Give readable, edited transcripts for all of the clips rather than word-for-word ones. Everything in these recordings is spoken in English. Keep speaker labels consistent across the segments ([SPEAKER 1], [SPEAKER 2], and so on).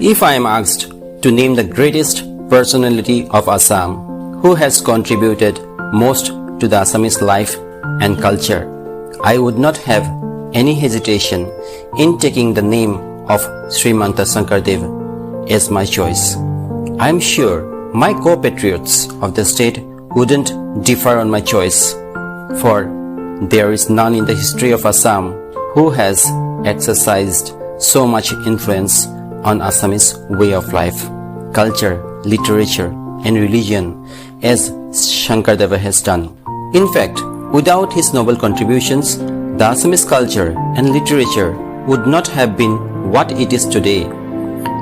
[SPEAKER 1] If I am asked to name the greatest personality of Assam who has contributed most to the Assamese life and culture, I would not have any hesitation in taking the name of Srimanta Sankardev as my choice. I am sure my co-patriots of the state wouldn't differ on my choice, for there is none in the history of Assam who has exercised so much influence on Assamese way of life, culture, literature and religion as Shankerdev has done. In fact, without his noble contributions, the Assamese culture and literature would not have been what it is today.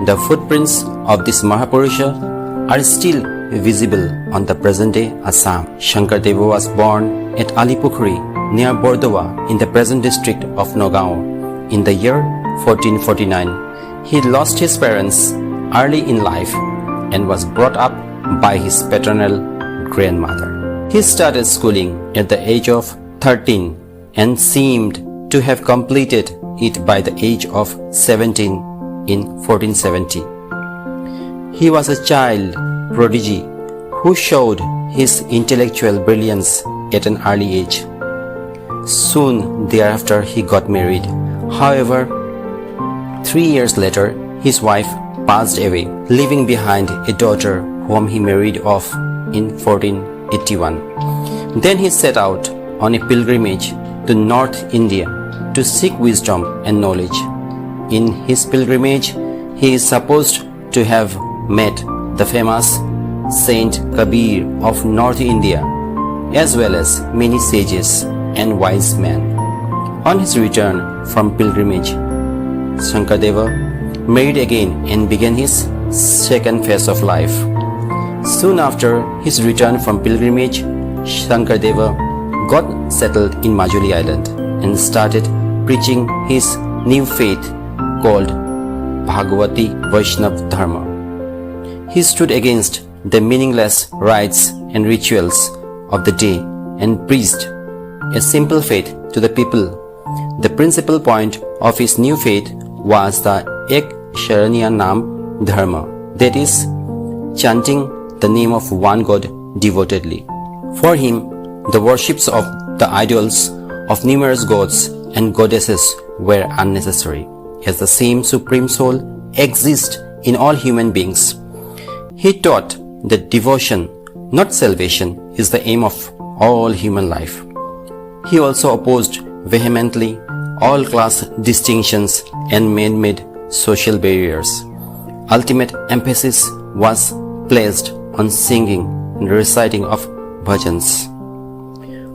[SPEAKER 1] The footprints of this Mahapurusha are still visible on the present-day Assam. Shankardev was born at Alipukhuri near Bordowa in the present district of Nagaon in the year 1449. He lost his parents early in life and was brought up by his paternal grandmother. He started schooling at the age of 13 and seemed to have completed it by the age of 17 in 1470. He was a child prodigy who showed his intellectual brilliance at an early age. Soon thereafter he got married. However, 3 years later his wife passed away, leaving behind a daughter whom he married off in 1481. Then he set out on a pilgrimage to North India to seek wisdom and knowledge. In his pilgrimage, he is supposed to have met the famous Saint Kabir of North India, as well as many sages and wise men. On his return from pilgrimage, Sankadeva married again and began his second phase of life. Soon after his return from pilgrimage, Shankardeva got settled in Majuli Island and started preaching his new faith called Bhagavati Vaishnav Dharma. He stood against the meaningless rites and rituals of the day and preached a simple faith to the people. The principal point of his new faith was the Ek Sharanya Nam Dharma, that is, chanting the name of one God devotedly. For him, the worships of the idols of numerous gods and goddesses were unnecessary, as the same Supreme Soul exists in all human beings. He taught that devotion, not salvation, is the aim of all human life. He also opposed vehemently all class distinctions and man-made social barriers. Ultimate emphasis was placed on singing and reciting of bhajans.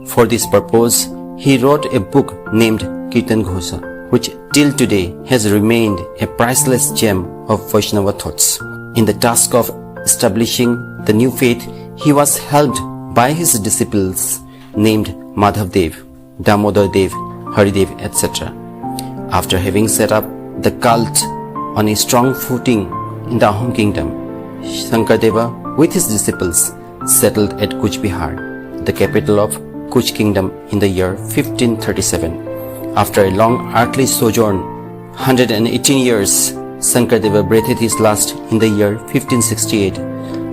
[SPEAKER 1] For this purpose, he wrote a book named Kirtan Ghosha, which till today has remained a priceless gem of Vaishnava thoughts. In the task of establishing the new faith, he was helped by his disciples named Madhavdev, Damodardev, Haridev, etc. After having set up the cult on a strong footing in the Ahom kingdom, Sankadeva with his disciples settled at Kuch Bihar, the capital of Kuch kingdom, in the year 1537. After a long earthly sojourn, 118 years, Sankadeva breathed his last in the year 1568,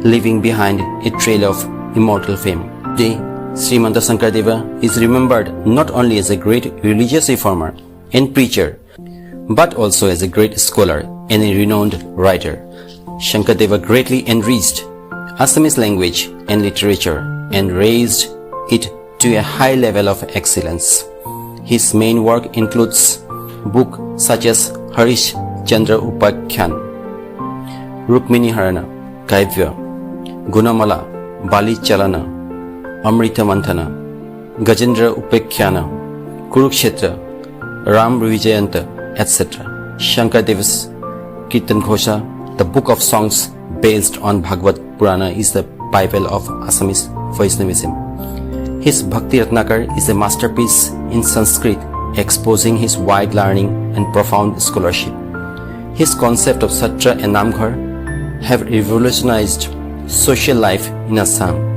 [SPEAKER 1] leaving behind a trail of immortal fame. Today, Srimanta Sankardev is remembered not only as a great religious reformer and preacher, but also as a great scholar and a renowned writer. Shankardeva greatly enriched Assamese language and literature and raised it to a high level of excellence. His main work includes books such as Harish Chandra Upakhyan, Rukmini Harana, Kaivya, Gunamala, Bali Chalana, Amrita Manthana, Gajendra Upekhyana, Kurukshetra, Ram Vijayanta, etc. Shankardeva's Kirtan Ghosha, the book of songs based on Bhagavad Purana, is the Bible of Assamese Vaishnavism. His Bhakti Ratnakar is a masterpiece in Sanskrit, exposing his wide learning and profound scholarship. His concept of Satra and Namghar have revolutionized social life in Assam.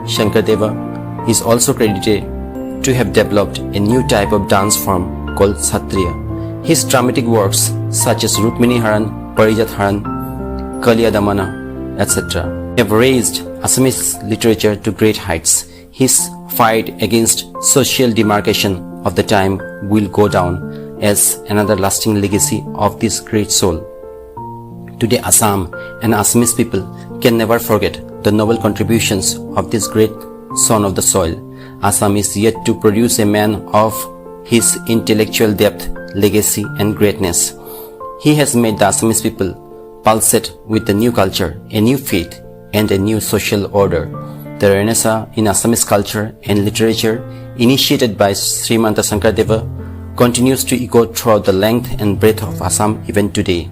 [SPEAKER 1] Shankardeva is also credited to have developed a new type of dance form called Satriya. His dramatic works such as Rukmini Haran, Parijat Haran, Kalia Damana, etc. have raised Assamese literature to great heights. His fight against social demarcation of the time will go down as another lasting legacy of this great soul. Today Assam and Assamese people can never forget the noble contributions of this great son of the soil. Assam is yet to produce a man of his intellectual depth, legacy and greatness. He has made the Assamese people pulsate with a new culture, a new faith and a new social order. The Renaissance in Assamese culture and literature, initiated by Srimanta Sankardev, continues to echo throughout the length and breadth of Assam even today.